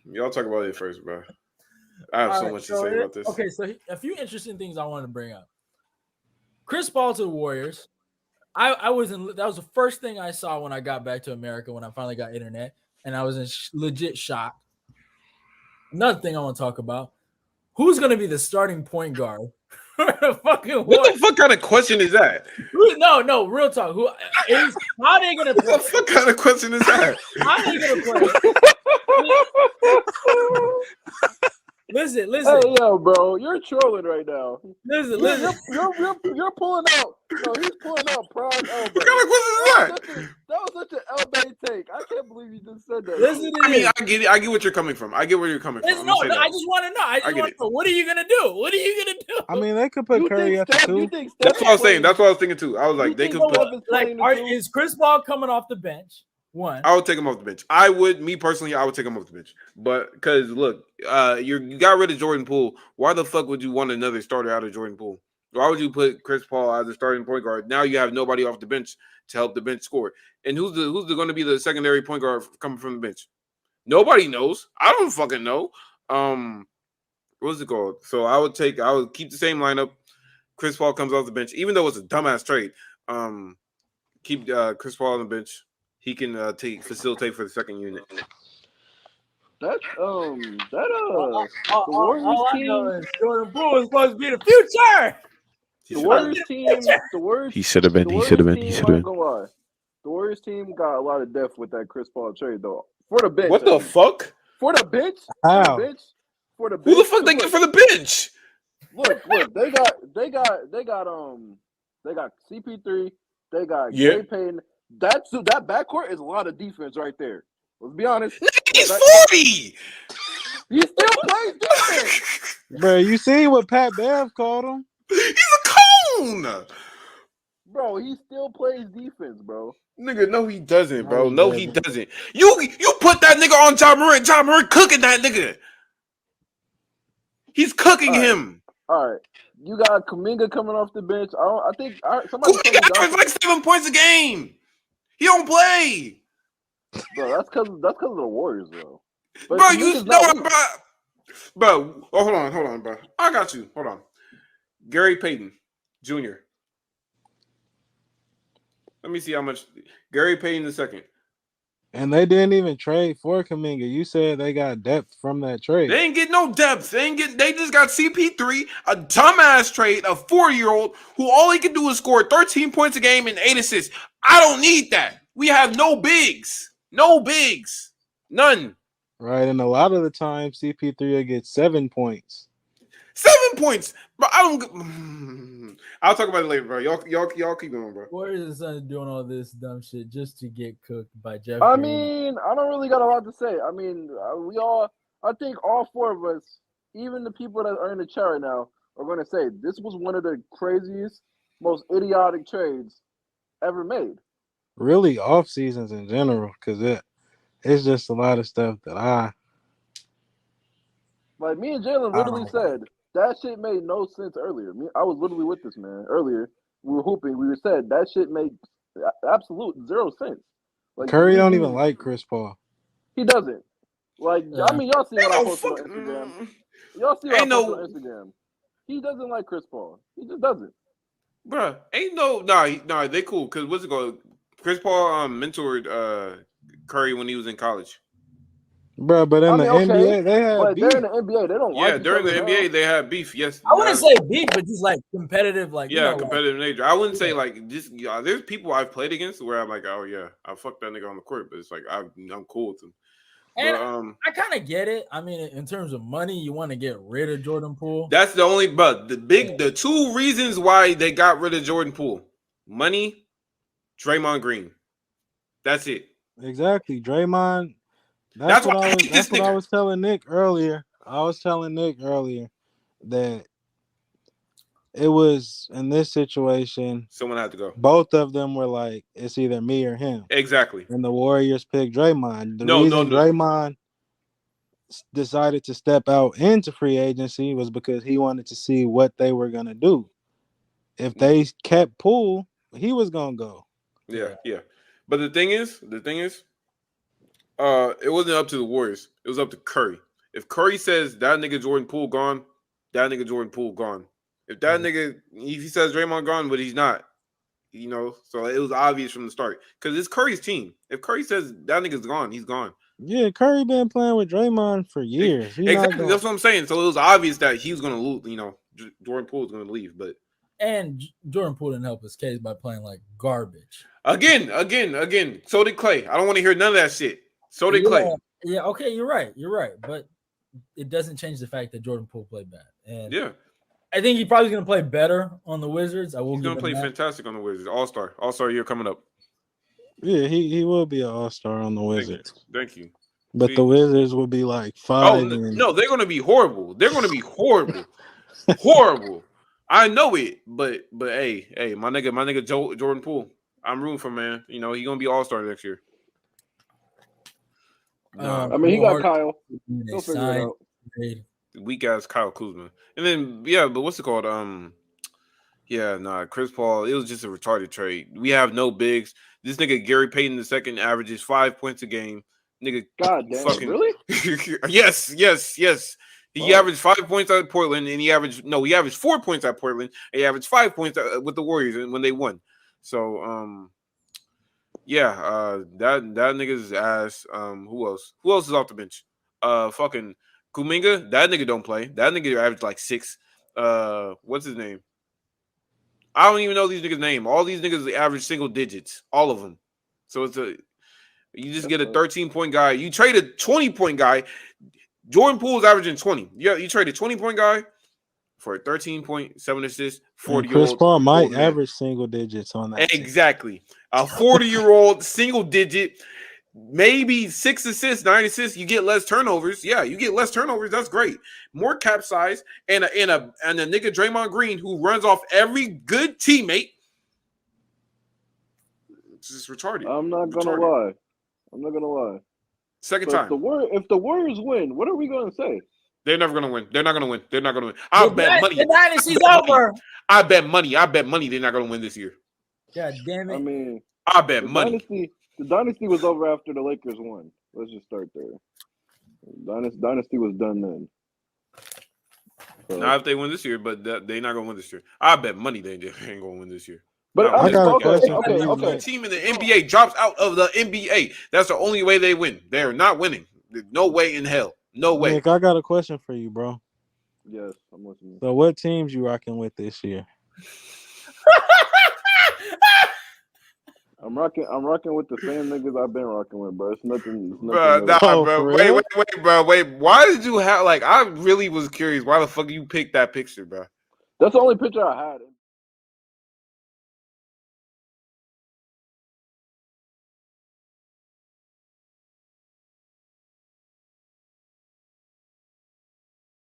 Y'all talk about it first, bro. I have All so right, much to say about this. so a few interesting things I wanted to bring up. Chris Paul to the Warriors. I was in. That was the first thing I saw when I got back to America when I finally got internet, and I was in legit shock. Another thing I want to talk about: who's going to be the starting point guard for the fucking What Warriors? the fuck kind of question is that? No, real talk. Who is how they going to What play? the fuck kind of question is that? How they going to play? Listen, Hey, yo, bro, you're trolling right now. listen, You're listen. you're you're pulling out. No, he's pulling out prime L What Bay. kind of question is that? That was such an L Bay take. I can't believe you just said that. Listen Shit. to I mean, this. I get it. I get what you're coming from. I get where you're coming from. Listen, I'm no, gonna say no, that. I just want to know. I I just get want it. to know. What are you gonna do? What are you gonna do? I mean, they could put You Curry think at the Steph? You two. think Steph? That's what I was saying. playing- That's what I was thinking too. I was like, You they think could put. Steph is Like, playing the two? is Chris Paul coming off the bench? One. I would take him off the bench. I would, me personally, I would take him off the bench. But because look, you got rid of Jordan Poole. Why the fuck would you want another starter out of Jordan Poole? Why would you put Chris Paul as a starting point guard? Now you have nobody off the bench to help the bench score. And who's going to be the secondary point guard coming from the bench? Nobody knows. I don't fucking know. What's it called? So I would keep the same lineup. Chris Paul comes off the bench, even though it's a dumbass trade. Keep Chris Paul on the bench. He can facilitate for the second unit. The All Warriors I know team. is Jordan Poole is supposed to be the future. He The should have Warriors been. team. The Warriors. He should have been. The He should Warriors have been. He team. should I have ain't been. gonna lie. The Warriors team got a lot of depth with that Chris Paul trade, though. For the bench. What the fuck? For the bench. How? For the bench. For the bench. Who the fuck they look, get for the bench? Look. They got CP3. They got Yeah. Gary Payton. That backcourt is a lot of defense right there. Let's be honest. He's 40. He still plays defense. Bro, you see what Pat Bev called him? He's a cone. Bro, he still plays defense, bro. Nigga, no, he doesn't, bro. No, No, he he doesn't. You put that nigga on John Morant. John Morant cooking that nigga. He's cooking him. All right. You got Kuminga coming off the bench. I think somebody told me Kuminga averages like 7 points a game. He don't play. bro, that's because of the Warriors, though. But Bro, you Kuminga's know, not weak. bro. Oh, hold on, bro. I got you. Hold on. Gary Payton Jr. Let me see how much Gary Payton II. And they didn't even trade for Kuminga. You said they got depth from that trade. They ain't get no depth. They just got CP3, a dumbass trade, a 4-year-old who all he can do is score 13 points a game and 8 assists. I don't need that. We have no bigs. No bigs. None. Right, and a lot of the time CP3 will get 7 points. 7 points. Bro, I don't I'll talk about it later, bro. Y'all keep going, bro. Warriors and Suns doing all this dumb shit just to get cooked by Jeff. I Green. mean, I don't really got a lot to say. I mean, I think all four of us, even the people that are in the chat right now, are going to say this was one of the craziest, most idiotic trades ever made. Really off seasons in general, because it's just a lot of stuff that Like, me and Jalen literally said that shit made no sense earlier. I was literally with this man earlier. We were hooping. We said that shit made absolute zero sense. Like, Curry don't even like Chris Paul. He doesn't. Like, Yeah. I mean, y'all see what I Ain't no posted on fuck- Instagram. Y'all see what I Ain't posted no- on Instagram. He doesn't like Chris Paul. He just doesn't. Bruh, ain't no nah, they cool. Cause what's it called? Chris Paul mentored Curry when he was in college. Bro, but in the NBA, they had But beef. they're in the NBA. They don't like Yeah, each during the other NBA now. they had beef. Yes. I wouldn't say beef, but just like competitive, like competitive nature. I wouldn't say like just there's people I've played against where I'm like, oh yeah, I fucked that nigga on the court, but it's like I'm cool with him. And But, I kind of get it. I mean, in terms of money, you want to get rid of Jordan Poole. that's the only the 2 reasons why they got rid of Jordan Poole. Money, Draymond Green. That's it. Exactly. Draymond. That's what why I hate this that's what I nigga. was telling Nick earlier. That it was in this situation, Someone had to go. both of them were like, it's either me or him. Exactly. And the Warriors picked Draymond. The No. reason Draymond decided to step out into free agency was because he wanted to see what they were going to do. If they kept Poole, he was going to go. Yeah. But the thing is, It wasn't up to the Warriors. It was up to Curry. If Curry says that nigga Jordan Poole gone, that nigga Jordan Poole gone. If that nigga, if he says Draymond gone, but he's not, so it was obvious from the start because it's Curry's team. If Curry says that nigga's gone, he's gone. Yeah, Curry been playing with Draymond for years. Exactly, that's what I'm saying. So it was obvious that he was gonna lose. Jordan Poole was gonna leave, but Jordan Poole didn't help his case by playing like garbage. Again. So did Clay. I don't want to hear none of that shit. So did Clay. Yeah, okay, you're right. But it doesn't change the fact that Jordan Poole played bad. And Yeah. I think he probably going to play better on the Wizards. He's going to play fantastic on the Wizards. All-star year coming up. Yeah, he will be an all-star on the Wizards. Thank you. But the Wizards will be like 5. No, they're going to be horrible. Horrible. I know it, but hey, my nigga Jordan Poole, I'm rooting for, man. He going to be all-star next year. I mean, he got Kyle. He'll figure it out. Weak ass Kyle Kuzma. And then but what's it called? Chris Paul. It was just a retarded trade. We have no bigs. This nigga Gary Payton II averages 5 points a game. Nigga, God damn, really? Yes. He averaged 5 points at Portland, and he averaged 4 points at Portland. And he averaged 5 points with the Warriors when they won. So that nigga's ass. Who else? Who else is off the bench? Fucking Kuminga. That nigga don't play. That nigga averaged like 6. What's his name? I don't even know these niggas' name. All these niggas average single digits. All of them. So you just get a 13-point guy. You trade a 20-point guy. Jordan Poole's averaging 20. Yeah, you trade a 20-point guy for a 13.7 assists, 40-year-old. Chris Paul might average single digits on that. Exactly. A 40-year-old single digit, maybe 6 assists, 9 assists. You get less turnovers. Yeah, you get less turnovers. That's great. More cap size and a nigga Draymond Green who runs off every good teammate. It's just retarded. I'm not gonna lie. Second time. If the Warriors win, what are we gonna say? They're never gonna win. They're not gonna win. I bet money. The dynasty's over. I bet money. They're not gonna win this year. God damn it. I mean, I bet money. The dynasty was over after the Lakers won. Let's just start there. Dynasty was done then. So. Not if they win this year, but they're not gonna win this year. I bet money they ain't gonna win this year. But I got a question. Okay. Team in the NBA drops out of the NBA. That's the only way they win. They are not winning. There's no way in hell. No way. Nick, I got a question for you, bro. Yes, I'm listening. So, what teams you rocking with this year? I'm rocking with the same niggas I've been rocking with, bro. It's nothing. Bro. Wait. Why did you have I really was curious why the fuck you picked that picture, bro? That's the only picture I had.